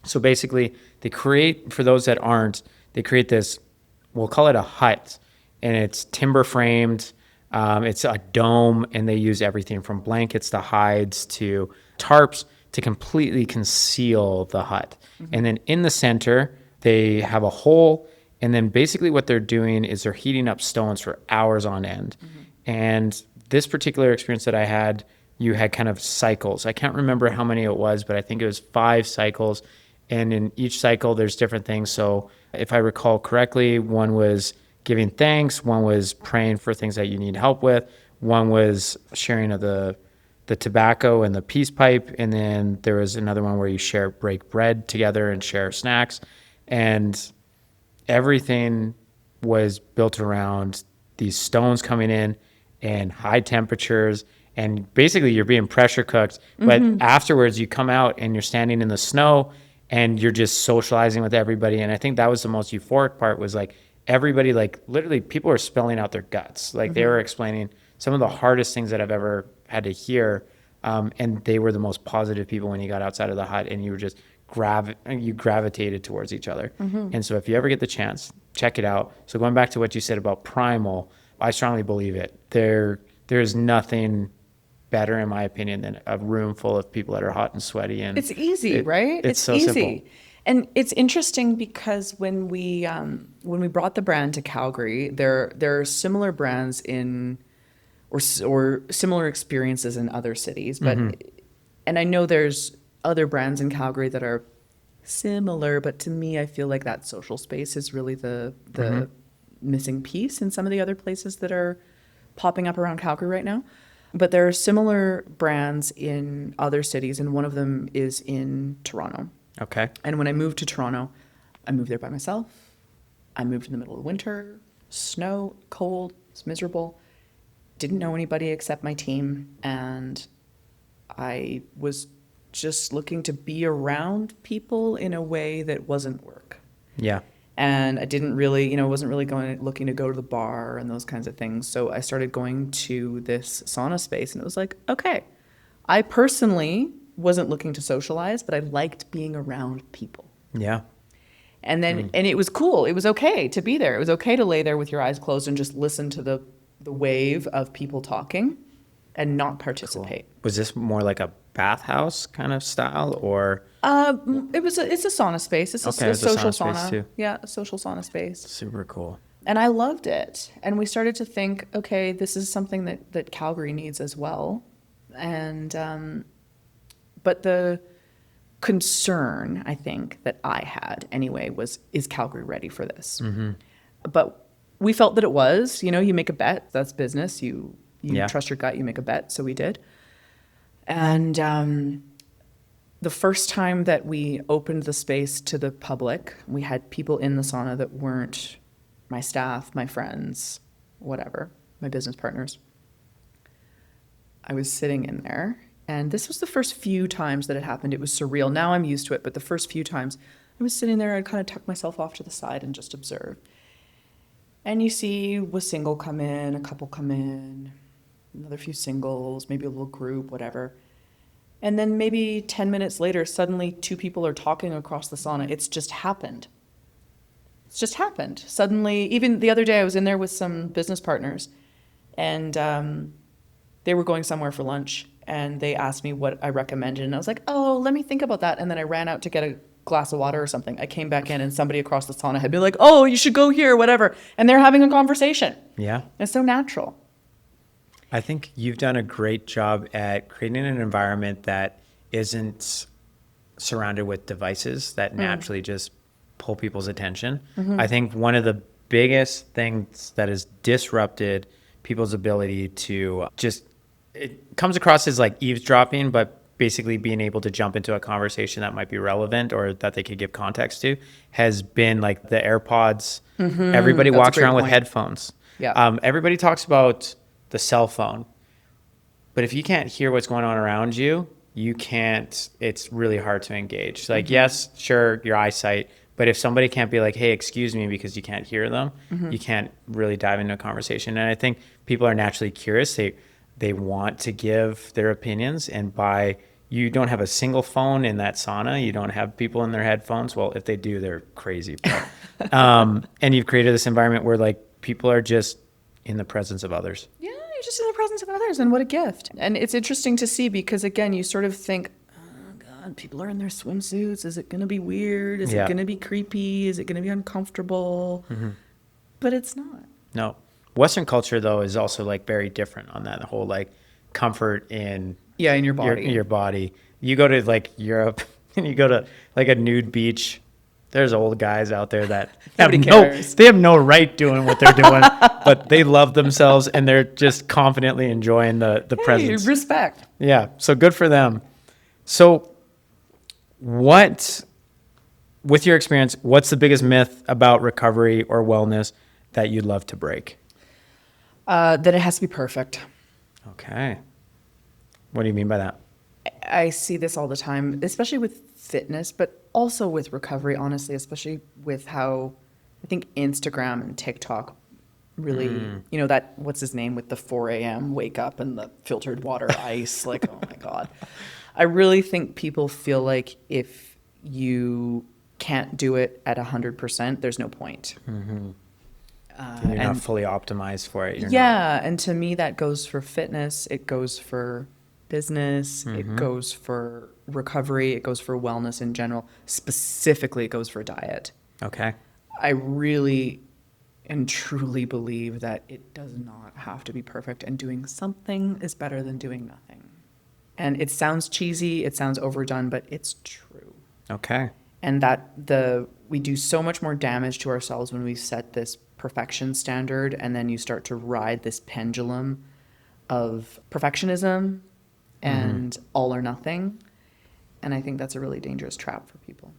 So basically they create, for those that aren't, they create this, we'll call it a hut, and it's timber framed. It's a dome, and they use everything from blankets to hides to tarps to completely conceal the hut. And then in the center, they have a hole, and then basically what they're doing is they're heating up stones for hours on end. And this particular experience that I had, you had kind of cycles. I can't remember how many it was, but I think it was 5 cycles. And in each cycle, there's different things. So if I recall correctly, one was giving thanks, one was praying for things that you need help with, one was sharing of the tobacco and the peace pipe, and then there was another one where you break bread together and share snacks. And everything was built around these stones coming in and high temperatures, and basically you're being pressure cooked. But afterwards you come out and you're standing in the snow and you're just socializing with everybody. And I think that was the most euphoric part, was like everybody, like literally people were spilling out their guts. Like they were explaining some of the hardest things that I've ever had to hear. And they were the most positive people when you got outside of the hut, and you were just you gravitated towards each other. And so if you ever get the chance, check it out. So going back to what you said about primal, I strongly believe it. There's nothing better, in my opinion, than a room full of people that are hot and sweaty. And it's easy, right? It's so easy. simple. And it's interesting because when we brought the brand to Calgary, there are similar brands or similar experiences in other cities, but and I know there's other brands in Calgary that are similar, but to me, I feel like that social space is really the missing piece in some of the other places that are popping up around Calgary right now. But there are similar brands in other cities, and one of them is in Toronto. Okay. And when I moved to Toronto, I moved there by myself. I moved in the middle of winter, snow, cold, it's miserable. Didn't know anybody except my team, and I was just looking to be around people in a way that wasn't work. Yeah. And I didn't really, wasn't really looking to go to the bar and those kinds of things. So I started going to this sauna space, and it was like, okay, I personally wasn't looking to socialize, but I liked being around people. Yeah. And then, and it was cool. It was okay to be there. It was okay to lay there with your eyes closed and just listen to the wave of people talking and not participate. Cool. Was this more like a bathhouse kind of style, or? It's a sauna space. It's a social sauna. Space too. Yeah, a social sauna space. Super cool. And I loved it. And we started to think, okay, this is something that Calgary needs as well. And, but the concern, I think, that I had anyway was, is Calgary ready for this? But we felt that it was. You make a bet, that's business. You trust your gut, you make a bet. So we did. And The first time that we opened the space to the public, we had people in the sauna that weren't my staff, my friends, whatever, my business partners. I was sitting in there, and this was the first few times that it happened. It was surreal. Now I'm used to it, but the first few times I was sitting there, I'd kind of tuck myself off to the side and just observe. And you see a single come in, a couple come in, another few singles, maybe a little group, whatever. And then maybe 10 minutes later, suddenly 2 people are talking across the sauna. It's just happened. It's just happened. Suddenly, even the other day, I was in there with some business partners, and they were going somewhere for lunch, and they asked me what I recommended. And I was like, oh, let me think about that. And then I ran out to get a glass of water or something. I came back in, and somebody across the sauna had been like, oh, you should go here, whatever. And they're having a conversation. Yeah. It's so natural. I think you've done a great job at creating an environment that isn't surrounded with devices that naturally just pull people's attention. I think one of the biggest things that has disrupted people's ability to just, it comes across as like eavesdropping, but basically being able to jump into a conversation that might be relevant or that they could give context to, has been like the AirPods. Everybody That's a walks great around with point. headphones. Yeah. Everybody talks about the cell phone, but if you can't hear what's going on around you, you can't, it's really hard to engage. Like, yes, sure, your eyesight, but if somebody can't be like, hey, excuse me, because you can't hear them, you can't really dive into a conversation. And I think people are naturally curious. They want to give their opinions, and by, you don't have a single phone in that sauna, you don't have people in their headphones. Well, if they do, they're crazy. But, and you've created this environment where like people are just in the presence of others. Yeah, you're just in the presence of others, and what a gift. And it's interesting to see because, again, you sort of think, oh, God, people are in their swimsuits. Is it going to be weird? Is it going to be creepy? Is it going to be uncomfortable? But it's not. No. Western culture, though, is also like very different on that whole like comfort in in your body. your body. You go to like Europe and you go to like a nude beach. There's old guys out there that have Nobody cares. they have no right doing what they're doing, but they love themselves and they're just confidently enjoying the presence. Respect. Yeah, so good for them. So what, with your experience, what's the biggest myth about recovery or wellness that you'd love to break? That it has to be perfect. Okay. What do you mean by that? I see this all the time, especially with fitness, but also with recovery, honestly, especially with how I think Instagram and TikTok really, you know, that, what's his name with the 4 a.m. wake up and the filtered water ice, like, oh my God. I really think people feel like if you can't do it at 100%, there's no point. You're not fully optimized for it. You're Yeah, and to me that goes for fitness, it goes for business, it goes for recovery, it goes for wellness in general. Specifically, it goes for diet. Okay. I really and truly believe that it does not have to be perfect, and doing something is better than doing nothing. And it sounds cheesy, it sounds overdone, but it's true. Okay. And that we do so much more damage to ourselves when we set this perfection standard, and then you start to ride this pendulum of perfectionism and all or nothing. And I think that's a really dangerous trap for people.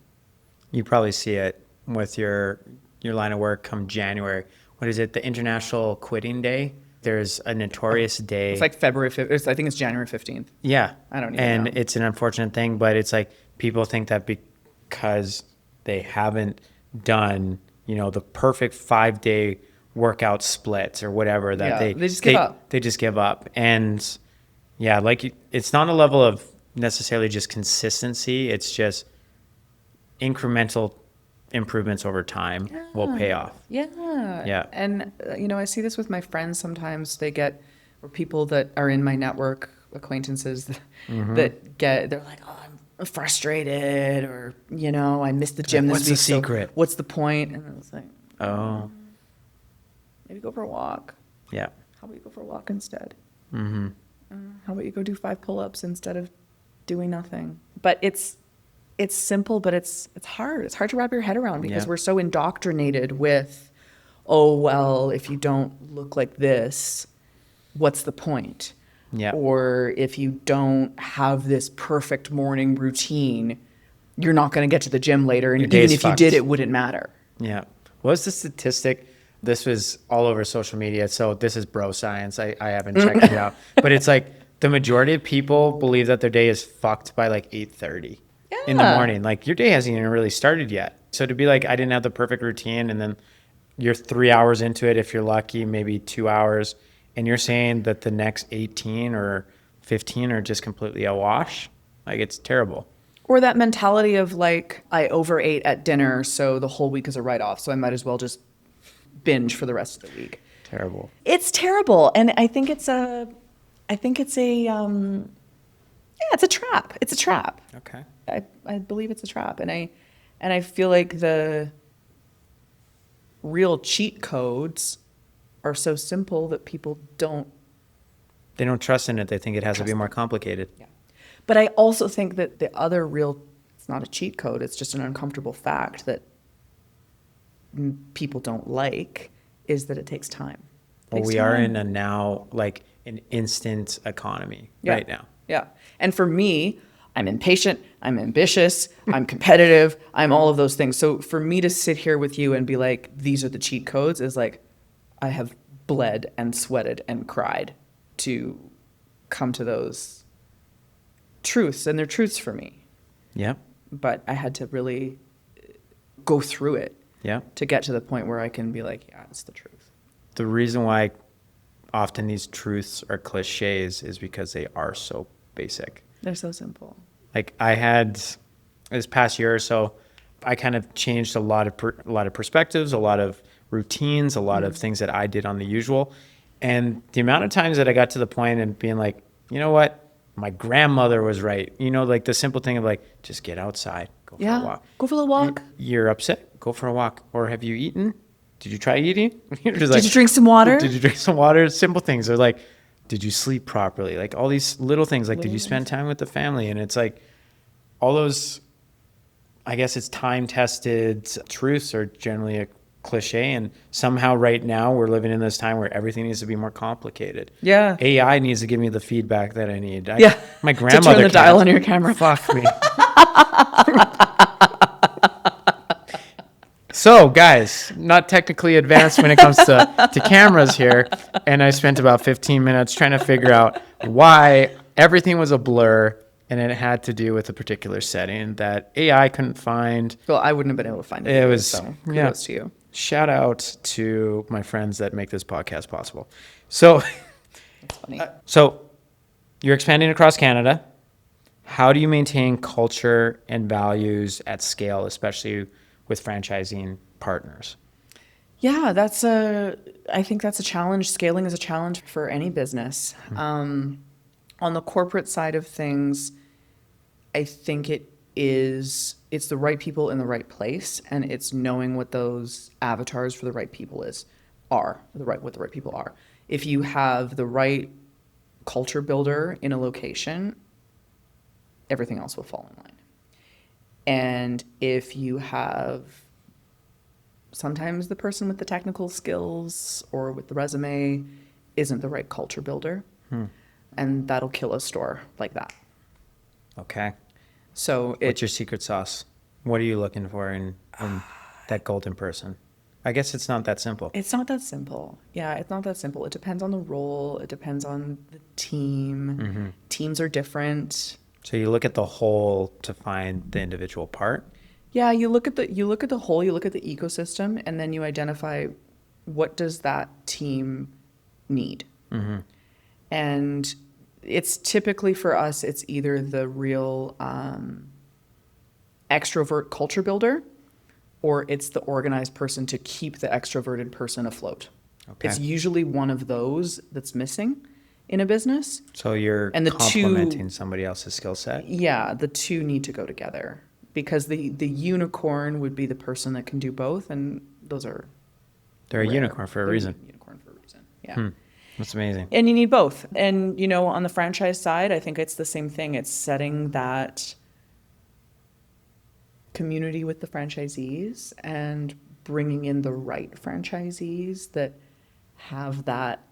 You probably see it with your line of work come January. What is it? The International Quitting Day? There's a notorious day. It's like February 5th. I think it's January 15th. Yeah. I don't even And know. it's an unfortunate thing, but it's like people think that because they haven't done, you know, the perfect 5-day workout splits or whatever, that they just give up. They just give up. And yeah, like it's not a level of necessarily just consistency. It's just incremental improvements over time will pay off. Yeah. Yeah. And, you know, I see this with my friends sometimes. Or people that are in my network, acquaintances they're like, oh, I'm frustrated, or, you know, I missed the gym this What's week. the secret? So what's the point? And I was like, Oh, maybe go for a walk. yeah. How about you go for a walk instead? How about you go do 5 pull-ups instead of doing nothing? But it's simple, but it's hard. It's hard to wrap your head around because we're so indoctrinated with, oh, well, if you don't look like this, what's the point? Yeah. or if you don't have this perfect morning routine, you're not going to get to the gym later. And Your even day's if you fucked. did, it wouldn't matter. Yeah. What was the statistic? This was all over social media. So this is bro science. I haven't checked it out. But it's like the majority of people believe that their day is fucked by like 8:30 in the Yeah. morning. Like your day hasn't even really started yet. So to be like, I didn't have the perfect routine, and then you're 3 hours into it, if you're lucky, maybe 2 hours, and you're saying that the next 18 or 15 are just completely a wash. Like it's terrible. Or that mentality of like, I overate at dinner, so the whole week is a write-off. So I might as well just binge for the rest of the week. Terrible. It's terrible. And I think it's a trap. It's a trap. Okay. I believe it's a trap. And I feel like the real cheat codes are so simple that people don't. They don't trust in it. They think it has to be more complicated. Yeah. But I also think that the other real, it's not a cheat code, it's just an uncomfortable fact that people don't like, is that it takes time. Well, we are in an instant economy right now. Yeah. And for me, I'm impatient, I'm ambitious, I'm competitive, I'm all of those things. So for me to sit here with you and be like, these are the cheat codes, is like, I have bled and sweated and cried to come to those truths, and they're truths for me. Yeah. But I had to really go through it Yeah. to get to the point where I can be like, yeah, it's the truth. The reason why often these truths are cliches is because they are so basic. They're so simple. Like I had this past year or so, I kind of changed a lot of perspectives, a lot of routines, a lot of things that I did on the usual. And the amount of times that I got to the point and being like, you know what? My grandmother was right. You know, like the simple thing of like, just get outside, go for a walk. Go for a walk. You're upset, go for a walk. Or have you eaten? Did you try eating? Did you drink some water? Did you drink some water? Simple things. Or like, did you sleep properly? Like all these little things. Like, did you spend time with the family? And it's like all those, I guess it's time-tested truths are generally a cliche. And somehow right now we're living in this time where everything needs to be more complicated. Yeah. AI needs to give me the feedback that I need. My grandmother to turn the can't. dial on your camera. Fuck me. So, guys, not technically advanced when it comes to cameras here. And I spent about 15 minutes trying to figure out why everything was a blur, and it had to do with a particular setting that AI couldn't find. Well, I wouldn't have been able to find it. It was, so yeah. kudos to you. Shout out to my friends that make this podcast possible. So, That's funny. so you're expanding across Canada. How do you maintain culture and values at scale, especially with franchising partners? Yeah, I think that's a challenge. Scaling is a challenge for any business. On the corporate side of things, I think it's the right people in the right place, and it's knowing what those avatars for the right people what the right people are. If you have the right culture builder in a location, everything else will fall in line. And if you have sometimes the person with the technical skills or with the resume isn't the right culture builder, and that'll kill a store like that. Okay. So What's your secret sauce? What are you looking for in that golden person? I guess it's not that simple. It's not that simple. Yeah, it's not that simple. It depends on the role. It depends on the team. Teams are different. So you look at the whole to find the individual part. Yeah, you look at the whole, you look at the ecosystem, and then you identify what does that team need. And it's typically for us, it's either the real extrovert culture builder, or it's the organized person to keep the extroverted person afloat. Okay. It's usually one of those that's missing in a business. So you're And the complementing somebody else's skill set. Yeah, the two need to go together, because the unicorn would be the person that can do both, and those are They're rare. a unicorn for a They're reason. Unicorn for a reason. Yeah. That's amazing. And you need both. And, on the franchise side, I think it's the same thing. It's setting that community with the franchisees and bringing in the right franchisees that have that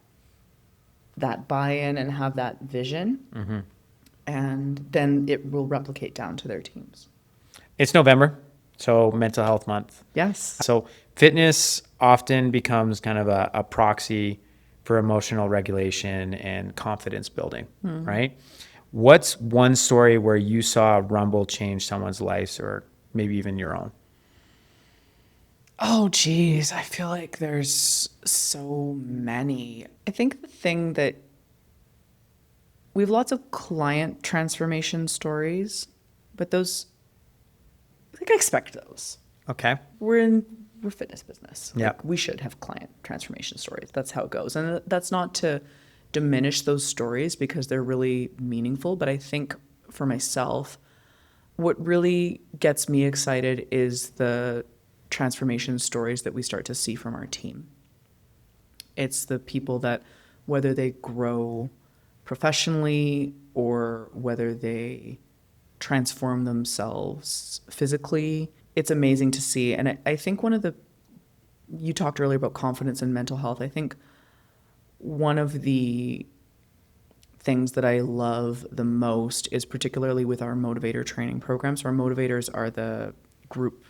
that buy-in and have that vision. Mm-hmm. And then it will replicate down to their teams. It's November, so Mental Health Month. Yes. So fitness often becomes kind of a proxy for emotional regulation and confidence building, right? What's one story where you saw Rumble change someone's life or maybe even your own? Oh, geez. I feel like there's so many. I think the thing that we have lots of client transformation stories, but those, I think I expect those. Okay. We're fitness business. Yeah. Like, we should have client transformation stories. That's how it goes. And that's not to diminish those stories because they're really meaningful. But I think for myself, what really gets me excited is the transformation stories that we start to see from our team. It's the people that, whether they grow professionally or whether they transform themselves physically, it's amazing to see. And I think you talked earlier about confidence and mental health. I think one of the things that I love the most is particularly with our motivator training programs. Our motivators are the group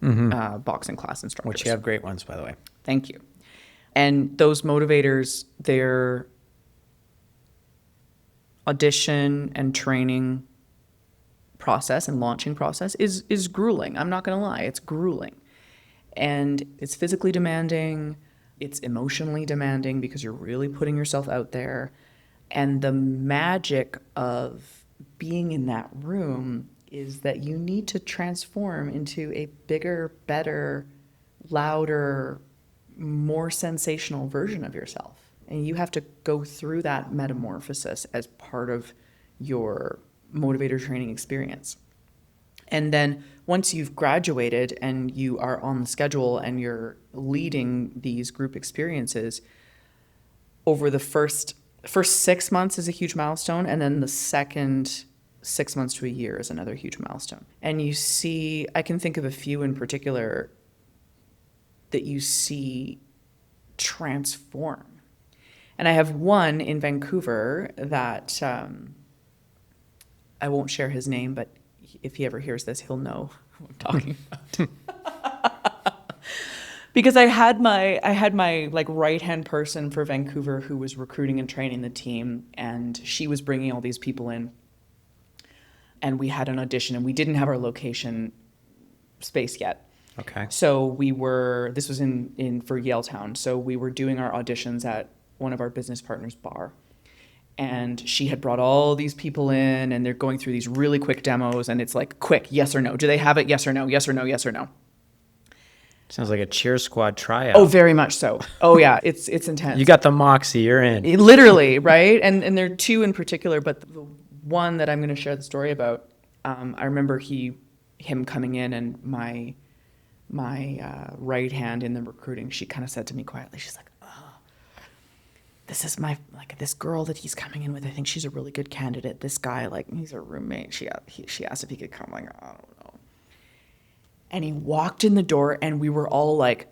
boxing class instructors. Which you have great ones, by the way. Thank you. And those motivators, their audition and training process and launching process is grueling. I'm not going to lie. It's grueling. And it's physically demanding. It's emotionally demanding because you're really putting yourself out there. And the magic of being in that room is that you need to transform into a bigger, better, louder, more sensational version of yourself. And you have to go through that metamorphosis as part of your motivator training experience. And then once you've graduated and you are on the schedule and you're leading these group experiences, over the first 6 months is a huge milestone, and then the second 6 months to a year is another huge milestone. And you see, I can think of a few in particular that you see transform. And I have one in Vancouver that I won't share his name, but if he ever hears this, he'll know who I'm talking about. Because I had my like right-hand person for Vancouver who was recruiting and training the team, and she was bringing all these people in. And we had an audition, and we didn't have our location space yet. Okay. So this was in for Yaletown. So we were doing our auditions at one of our business partners' bar. And she had brought all these people in, and they're going through these really quick demos, and it's like, quick, yes or no. Do they have it? Yes or no, yes or no, yes or no. Sounds like a cheer squad tryout. Oh, very much so. Oh, yeah, it's intense. You got the moxie, you're in. Literally, right? And there are two in particular, but the one that I'm going to share the story about, I remember him coming in, and my right hand in the recruiting, she kind of said to me quietly, she's like, this is this girl that he's coming in with. I think she's a really good candidate. This guy, he's a roommate. She asked if he could come. I don't know. And he walked in the door, and we were all like,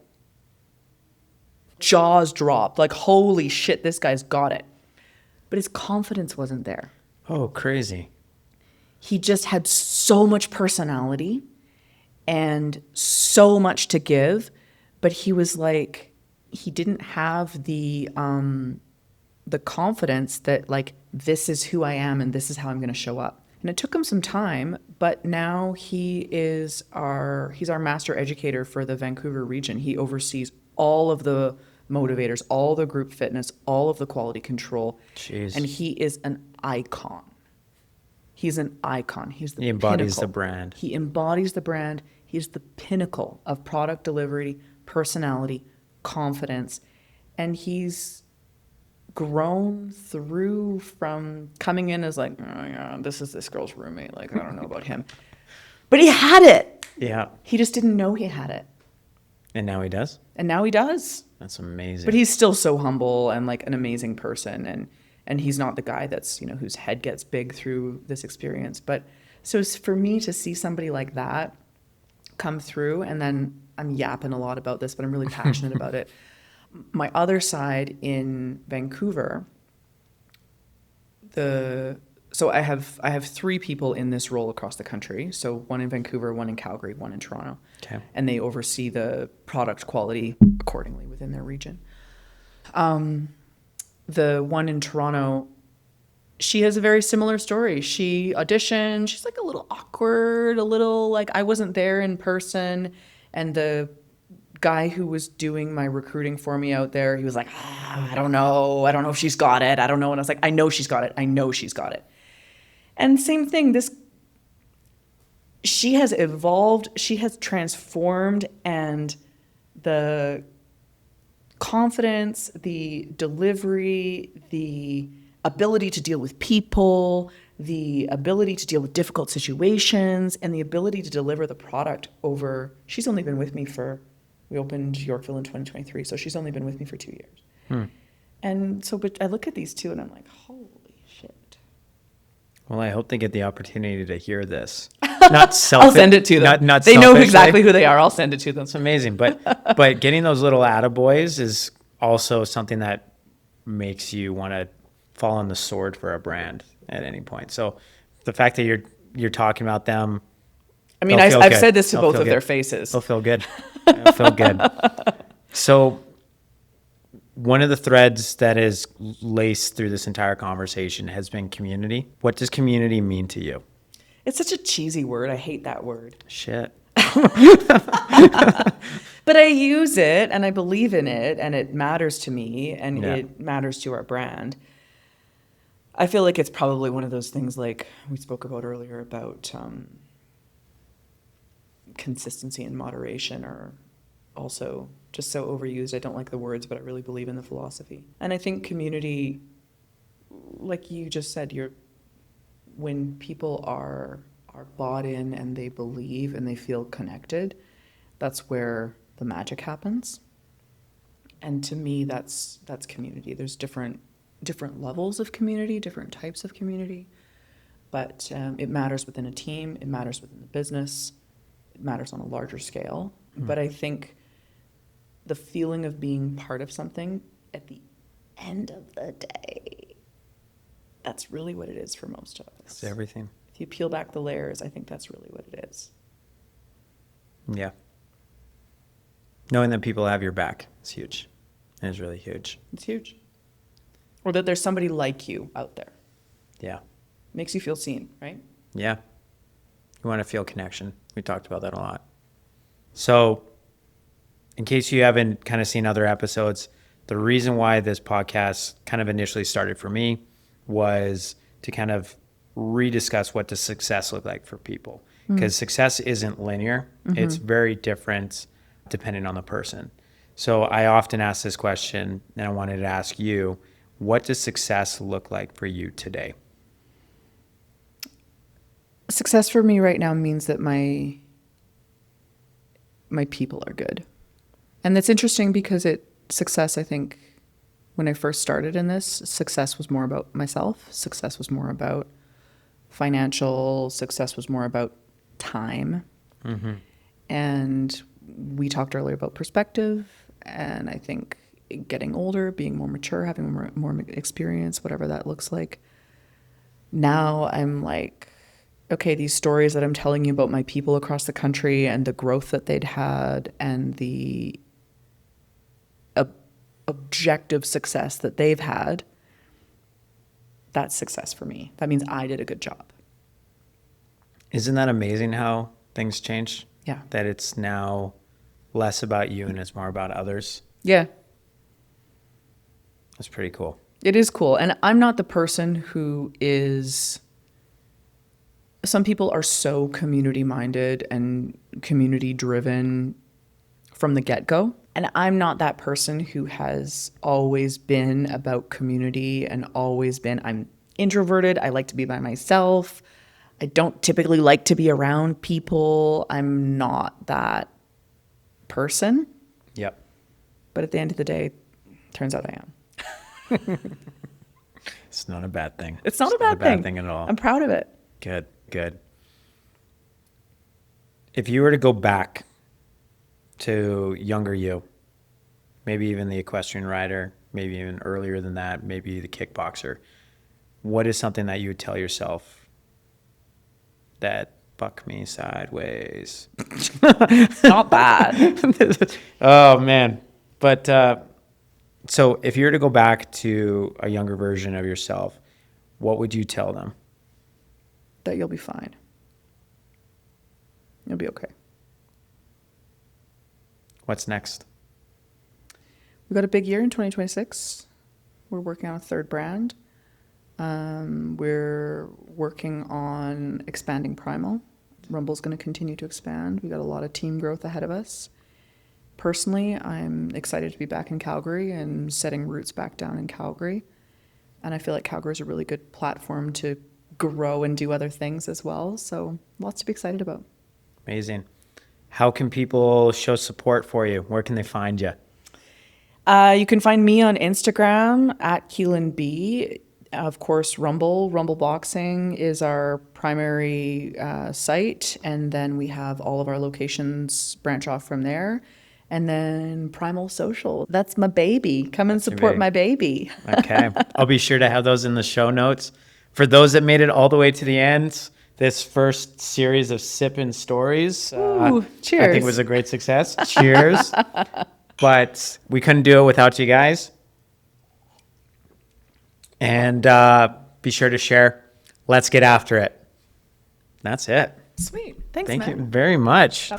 jaws dropped. Like, holy shit, this guy's got it. But his confidence wasn't there. Oh, crazy. He just had so much personality and so much to give, but he was like, he didn't have the confidence that this is who I am and this is how I'm going to show up. And it took him some time, but now he's our master educator for the Vancouver region. He oversees all of the motivators, all the group fitness, all of the quality control. Jeez. And he is an icon. He's an icon. He embodies pinnacle. the brand. He embodies the brand. He's the pinnacle of product delivery, personality, confidence. And he's grown through from coming in as like, oh yeah, this is this girl's roommate. Like, I don't know about him. But he had it. Yeah. He just didn't know he had it. And now he does? And now he does. That's amazing. But he's still so humble and like an amazing person. And he's not the guy that's, whose head gets big through this experience. But so for me to see somebody like that come through, and then I'm yapping a lot about this, but I'm really passionate about it. My other side in Vancouver, So I have 3 people in this role across the country. So 1 in Vancouver, 1 in Calgary, 1 in Toronto. Okay. And they oversee the product quality accordingly within their region. The one in Toronto, she has a very similar story. She auditioned. She's like a little awkward, a little like I wasn't there in person. And the guy who was doing my recruiting for me out there, he was like, I don't know. I don't know if she's got it. I don't know. And I was like, I know she's got it. I know she's got it. And same thing, she has evolved, she has transformed, and the confidence, the delivery, the ability to deal with people, the ability to deal with difficult situations, and the ability to deliver the product she's only been with me we opened Yorkville in 2023, so she's only been with me for 2 years. And so, but I look at these two and I'm like, holy shit. Well, I hope they get the opportunity to hear this. Not selfish. I'll send it to them. Not they know selfishly. exactly who they are. I'll send it to them. It's amazing. But getting those little attaboys is also something that makes you want to fall on the sword for a brand at any point. So the fact that you're talking about them, I mean, I've said this to both of their faces. They'll feel good. They'll feel good. So one of the threads that is laced through this entire conversation has been community. What does community mean to you? It's such a cheesy word. I hate that word. Shit. But I use it and I believe in it and it matters to me and Yeah. it matters to our brand. I feel like it's probably one of those things like we spoke about earlier about consistency and moderation are also just so overused. I don't like the words, but I really believe in the philosophy. And I think community, like you just said, when people are bought in and they believe and they feel connected, that's where the magic happens. And to me, that's community. There's different levels of community, different types of community, but it matters within a team. It matters within the business. It matters on a larger scale. But I think the feeling of being part of something at the end of the day, that's really what it is for most of us. It's everything. If you peel back the layers, I think that's really what it is. Yeah. Knowing that people have your back is huge. It is really huge. It's huge. Or that there's somebody like you out there. Yeah. Makes you feel seen, right? Yeah. You want to feel connection. We talked about that a lot. So in case you haven't kind of seen other episodes, the reason why this podcast kind of initially started for me was to kind of rediscuss what does success look like for people. Because success isn't linear. It's very different depending on the person. So I often ask this question, and I wanted to ask you, what does success look like for you today? Success for me right now means that my people are good. And that's interesting because success, I think, when I first started in this, success was more about myself. Success was more about financial. Success was more about time. And we talked earlier about perspective. And I think getting older, being more mature, having more experience, whatever that looks like. Now I'm like, okay, these stories that I'm telling you about my people across the country and the growth that they'd had and the objective success that they've had, that's success for me. That means I did a good job. Isn't that amazing how things change? Yeah. That it's now less about you and it's more about others. Yeah. That's pretty cool. It is cool. And I'm not the person who is... Some people are so community-minded and community-driven from the get-go. And I'm not that person who has always been about community and I'm introverted. I like to be by myself. I don't typically like to be around people. I'm not that person. Yep. But at the end of the day, turns out I am. It's not a bad thing. It's not a bad thing at all. I'm proud of it. Good. If you were to go back to younger you, maybe even the equestrian rider, maybe even earlier than that, maybe the kickboxer, what is something that you would tell yourself that fuck me sideways? Not bad. Oh man. But so if you were to go back to a younger version of yourself, what would you tell them? That you'll be fine. You'll be okay. What's next? We've got a big year in 2026. We're working on a third brand. We're working on expanding Primal. Rumble's going to continue to expand. We got a lot of team growth ahead of us. Personally, I'm excited to be back in Calgary and setting roots back down in Calgary. And I feel like Calgary is a really good platform to grow and do other things as well. So lots to be excited about. Amazing. How can people show support for you? Where can they find you? You can find me on Instagram at Kealan B. Of course, Rumble Boxing is our primary site. And then we have all of our locations branch off from there. And then Primal Social. That's my baby. Come and support my baby. Okay. I'll be sure to have those in the show notes. For those that made it all the way to the end, this first series of Sippin' Stories, cheers. I think was a great success. Cheers. But we couldn't do it without you guys. And be sure to share. Let's get after it. That's it. Sweet. Thanks, Thank man. you very much.